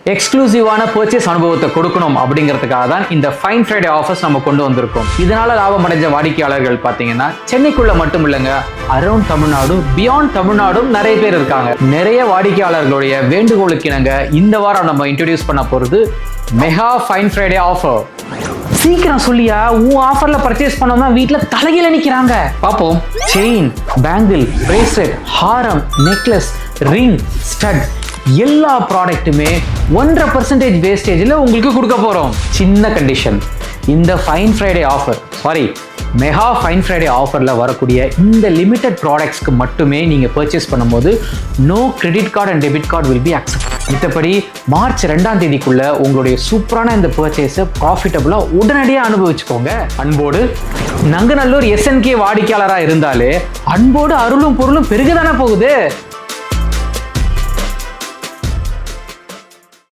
எக்ஸ்க்ளூசிவான purchase அனுபவத்தை கொடுக்கணும் அப்படிங்கிறதுக்காக தான் இந்த ஃபைன் ஃப்ரைடே ஆஃபர்ஸ் நம்ம கொண்டு வந்திருக்கோம். இதனால லாபம் அடைஞ்ச வாடிக்கையாளர்கள் பார்த்தீங்கன்னா சென்னைக்குள்ள மட்டும் இல்லைங்க, அரௌண்ட் தமிழ்நாடு, பியாண்ட் தமிழ்நாடும் நிறைய பேர் இருக்காங்க. நிறைய வாடிக்கையாளர்களுடைய வேண்டுகோளுக்கு இணங்க இந்த வாரம் நம்ம இன்ட்ரோடியூஸ் பண்ண போறது மெகா ஃபைன் ஃப்ரைடே ஆஃபர். சீக்கிரம் சொல்லியா, உன் ஆஃபர்ல பர்ச்சேஸ் பண்ணோம்னா வீட்டுல தலையில நிக்கிறாங்க. பாப்போம். செயின், பேங்கிள், பிரேஸ்லெட், ஹாரம், நெக்லஸ், ரிங், ஸ்டட் எல்லா ப்ராடக்ட்டுமே 1.5% வேஸ்டேஜில் உங்களுக்கு கொடுக்க போகிறோம். சின்ன கண்டிஷன், இந்த fine Friday offer, mega fine Friday ஆஃபரில் வரக்கூடிய இந்த லிமிடெட் ப்ராடக்ட்ஸ்க்கு மட்டுமே நீங்கள் பர்ச்சேஸ் பண்ணும்போது no credit card and debit card will be accept. மற்றபடி மார்ச் 2ஆம் தேதிக்குள்ள உங்களுடைய சூப்பரான இந்த பர்ச்சேஸை ப்ராஃபிட்டபுளாக உடனடியாக அனுபவிச்சுக்கோங்க. அன்போடு நங்கநல்லூர் SNK வாடிக்கையாளராக இருந்தாலே அன்போடு அருளும் பொருளும் பெருகதானே போகுது.